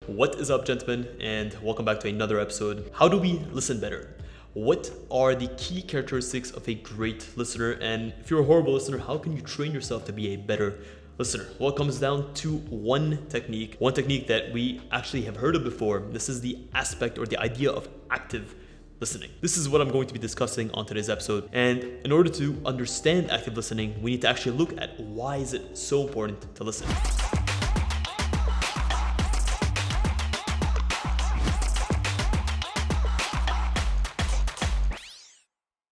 What is up, gentlemen, and welcome back to another episode. How do we listen better? What are the key characteristics of a great listener? And if you're a horrible listener, how can you train yourself to be a better listener? Well, it comes down to one technique that we actually have heard of before. This is the aspect or the idea of active listening. This is what I'm going to be discussing on today's episode. And in order to understand active listening, we need to actually look at why is it so important to listen.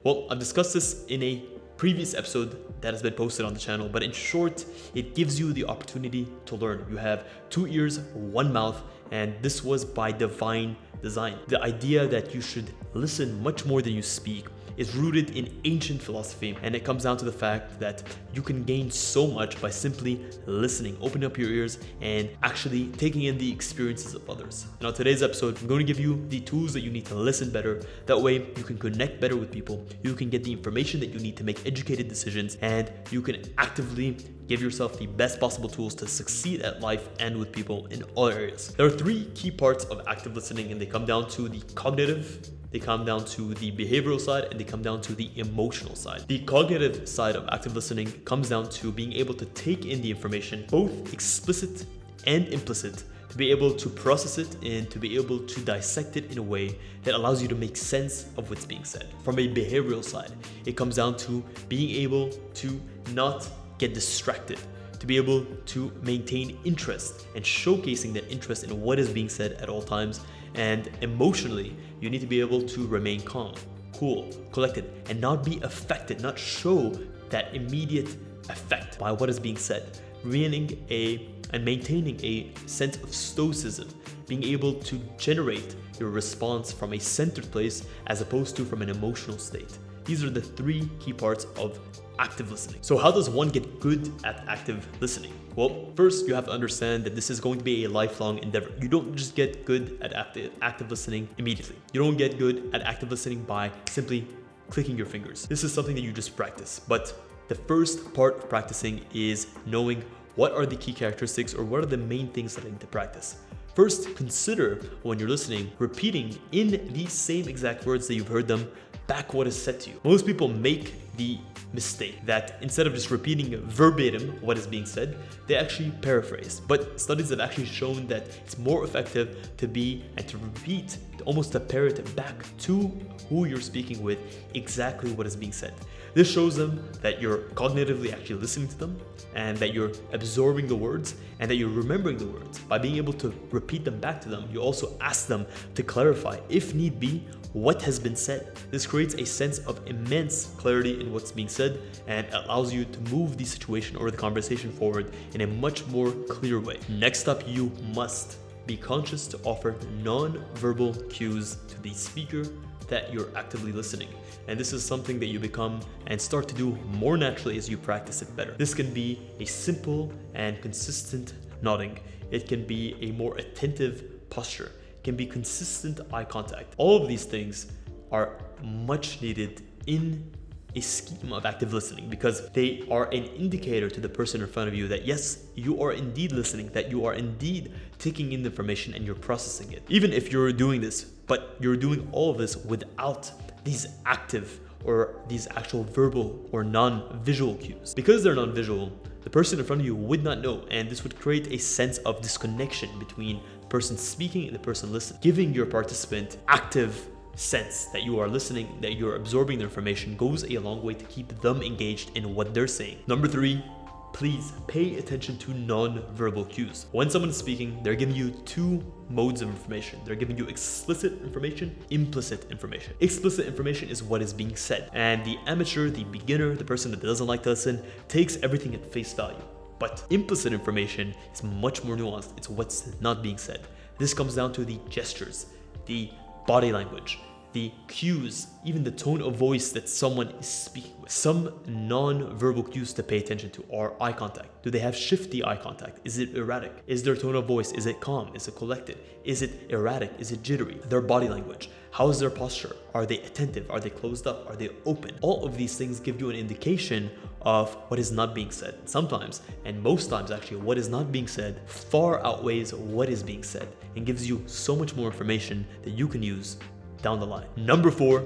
Well, I've discussed this in a previous episode that has been posted on the channel, but in short, it gives you the opportunity to learn. You have 2 ears, 1 mouth, and this was by divine design. The idea that you should listen much more than you speak is rooted in ancient philosophy, and it comes down to the fact that you can gain so much by simply listening, opening up your ears, and actually taking in the experiences of others. Now, today's episode, I'm going to give you the tools that you need to listen better. That way, you can connect better with people, you can get the information that you need to make educated decisions, and you can actively give yourself the best possible tools to succeed at life and with people in all areas. There are 3 key parts of active listening, and they come down to the cognitive, they come down to the behavioral side, and they come down to the emotional side. The cognitive side of active listening comes down to being able to take in the information, both explicit and implicit, to be able to process it and to be able to dissect it in a way that allows you to make sense of what's being said. From a behavioral side, it comes down to being able to not get distracted, to be able to maintain interest and showcasing that interest in what is being said at all times. And emotionally, you need to be able to remain calm, cool, collected, and not be affected, not show that immediate effect by what is being said, and maintaining a sense of stoicism, being able to generate your response from a centered place as opposed to from an emotional state. These are the 3 key parts of active listening. So how does one get good at active listening? Well, first you have to understand that this is going to be a lifelong endeavor. You don't just get good at active listening immediately. You don't get good at active listening by simply clicking your fingers. This is something that you just practice. But the first part of practicing is knowing what are the key characteristics or what are the main things that I need to practice. First, consider when you're listening, repeating in these same exact words that you've heard them back what is said to you. Most people make the mistake that instead of just repeating verbatim what is being said, they actually paraphrase. But studies have actually shown that it's more effective to repeat, almost to parrot back to who you're speaking with exactly what is being said. This shows them that you're cognitively actually listening to them and that you're absorbing the words and that you're remembering the words. By being able to repeat them back to them, you also ask them to clarify, if need be, what has been said. This creates a sense of immense clarity in what's being said and allows you to move the situation or the conversation forward in a much more clear way. Next up, you must be conscious to offer non-verbal cues to the speaker that you're actively listening. And this is something that you become and start to do more naturally as you practice it better. This can be a simple and consistent nodding. It can be a more attentive posture. It can be consistent eye contact. All of these things are much needed in a scheme of active listening because they are an indicator to the person in front of you that yes, you are indeed listening, that you are indeed taking in the information and you're processing it. Even if you're doing this, but you're doing all of this without these active or these actual verbal or non-visual cues. Because they're non-visual, the person in front of you would not know, and this would create a sense of disconnection between the person speaking and the person listening, giving your participant active sense that you are listening, that you're absorbing the information goes a long way to keep them engaged in what they're saying. Number 3, please pay attention to non-verbal cues. When someone is speaking, they're giving you 2 modes of information. They're giving you explicit information, implicit information. Explicit information is what is being said, and the amateur, the beginner, the person that doesn't like to listen, takes everything at face value. But implicit information is much more nuanced. It's what's not being said. This comes down to the gestures, the body language, the cues, even the tone of voice that someone is speaking with. Some non-verbal cues to pay attention to are eye contact. Do they have shifty eye contact? Is it erratic? Is their tone of voice, is it calm? Is it collected? Is it erratic? Is it jittery? Their body language. How is their posture? Are they attentive? Are they closed up? Are they open? All of these things give you an indication of what is not being said. Sometimes, and most times actually, what is not being said far outweighs what is being said and gives you so much more information that you can use down the line. Number 4,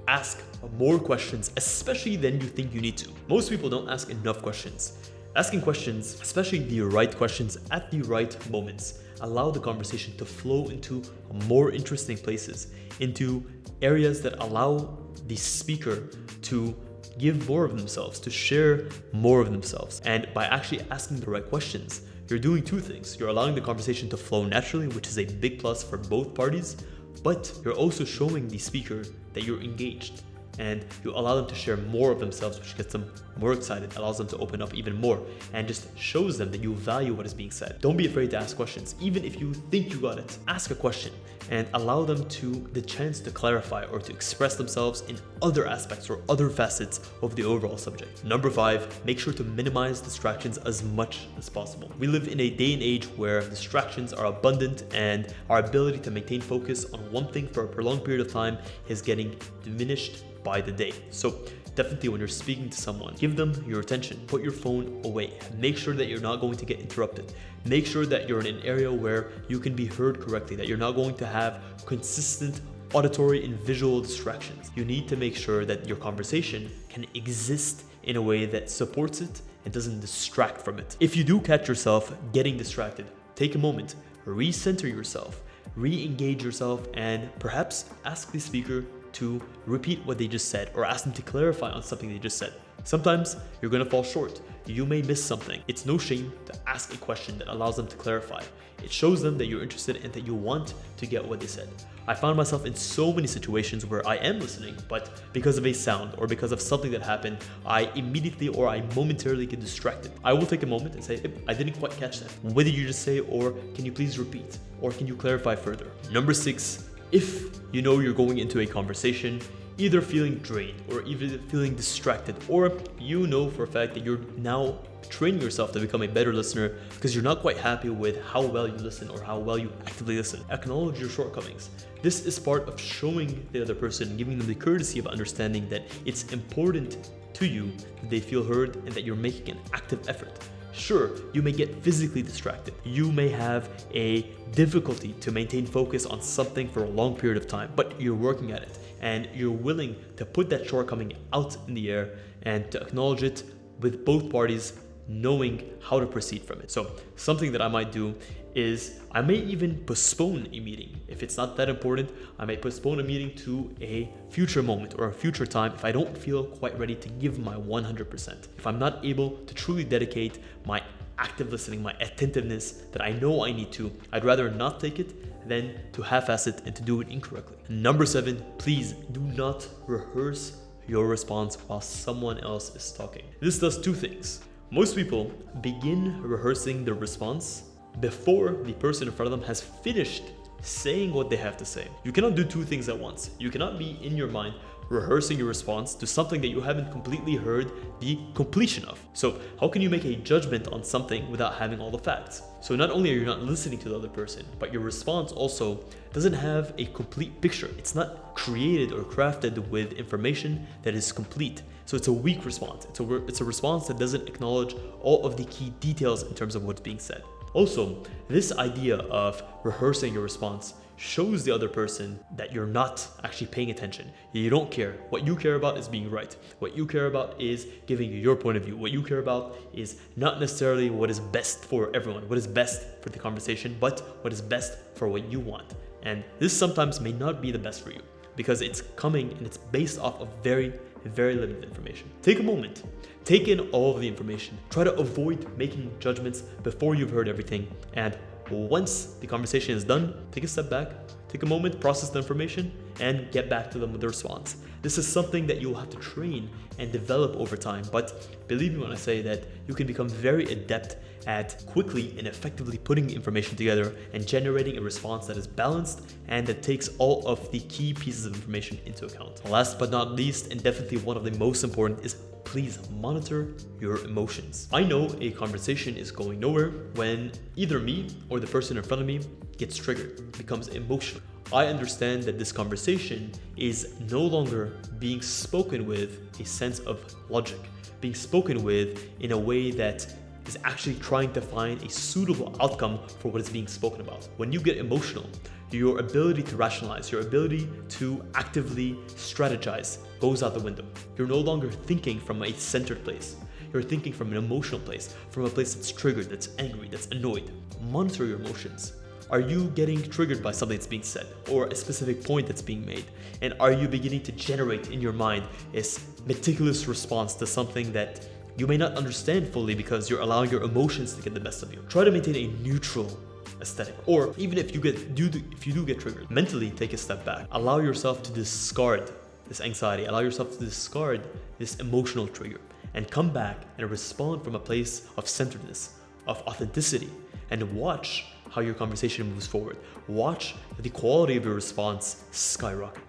ask more questions, especially than you think you need to. Most people don't ask enough questions. Asking questions, especially the right questions at the right moments, allow the conversation to flow into more interesting places, into areas that allow the speaker to give more of themselves, to share more of themselves. And by actually asking the right questions, you're doing two things. You're allowing the conversation to flow naturally, which is a big plus for both parties, but you're also showing the speaker that you're engaged, and you allow them to share more of themselves, which gets them more excited, allows them to open up even more, and just shows them that you value what is being said. Don't be afraid to ask questions. Even if you think you got it, ask a question and allow them the chance to clarify or to express themselves in other aspects or other facets of the overall subject. Number 5, make sure to minimize distractions as much as possible. We live in a day and age where distractions are abundant, and our ability to maintain focus on one thing for a prolonged period of time is getting diminished by the day. So definitely when you're speaking to someone, give them your attention, put your phone away, make sure that you're not going to get interrupted, make sure that you're in an area where you can be heard correctly, that you're not going to have consistent auditory and visual distractions. You need to make sure that your conversation can exist in a way that supports it and doesn't distract from it. If you do catch yourself getting distracted, take a moment, recenter yourself, re-engage yourself, and perhaps ask the speaker to repeat what they just said or ask them to clarify on something they just said. Sometimes you're gonna fall short. You may miss something. It's no shame to ask a question that allows them to clarify. It shows them that you're interested and that you want to get what they said. I found myself in so many situations where I am listening, but because of a sound or because of something that happened, I immediately or I momentarily get distracted. I will take a moment and say, I didn't quite catch that. What did you just say? Or can you please repeat? Or can you clarify further? Number 6, if you know you're going into a conversation either feeling drained or even feeling distracted, or you know for a fact that you're now training yourself to become a better listener because you're not quite happy with how well you listen or how well you actively listen, acknowledge your shortcomings. This is part of showing the other person, giving them the courtesy of understanding that it's important to you that they feel heard and that you're making an active effort. Sure, you may get physically distracted. You may have a difficulty to maintain focus on something for a long period of time, but you're working at it and you're willing to put that shortcoming out in the air and to acknowledge it with both parties knowing how to proceed from it. So something that I might do is I may even postpone a meeting. If it's not that important, I may postpone a meeting to a future moment or a future time if I don't feel quite ready to give my 100%. If I'm not able to truly dedicate my active listening, my attentiveness that I know I need to, I'd rather not take it than to half-ass it and to do it incorrectly. Number 7, please do not rehearse your response while someone else is talking. This does two things. Most people begin rehearsing their response before the person in front of them has finished saying what they have to say. You cannot do two things at once. You cannot be in your mind rehearsing your response to something that you haven't completely heard the completion of. So how can you make a judgment on something without having all the facts? So not only are you not listening to the other person, but your response also doesn't have a complete picture. It's not created or crafted with information that is complete. So it's a weak response. It's a response that doesn't acknowledge all of the key details in terms of what's being said. Also, this idea of rehearsing your response shows the other person that you're not actually paying attention. You don't care. What you care about is being right. What you care about is giving your point of view. What you care about is not necessarily what is best for everyone, what is best for the conversation, but what is best for what you want. And this sometimes may not be the best for you because it's coming and it's based off of very limited information. Take a moment, take in all of the information, try to avoid making judgments before you've heard everything, and once the conversation is done, take a step back, Take a moment, process the information, and get back to them with a response. This is something that you'll have to train and develop over time, but believe me when I say that you can become very adept at quickly and effectively putting information together and generating a response that is balanced and that takes all of the key pieces of information into account. Last but not least, and definitely one of the most important, is please monitor your emotions. I know a conversation is going nowhere when either me or the person in front of me gets triggered, becomes emotional. I understand that this conversation is no longer being spoken with a sense of logic, being spoken with in a way that is actually trying to find a suitable outcome for what is being spoken about. When you get emotional, your ability to rationalize, your ability to actively strategize goes out the window. You're no longer thinking from a centered place. You're thinking from an emotional place, from a place that's triggered, that's angry, that's annoyed. Monitor your emotions. Are you getting triggered by something that's being said or a specific point that's being made? And are you beginning to generate in your mind a meticulous response to something that you may not understand fully because you're allowing your emotions to get the best of you? Try to maintain a neutral aesthetic, or even if you do get triggered, mentally take a step back. Allow yourself to discard this anxiety, allow yourself to discard this emotional trigger, and come back and respond from a place of centeredness, of authenticity, and watch how your conversation moves forward. Watch the quality of your response skyrocket.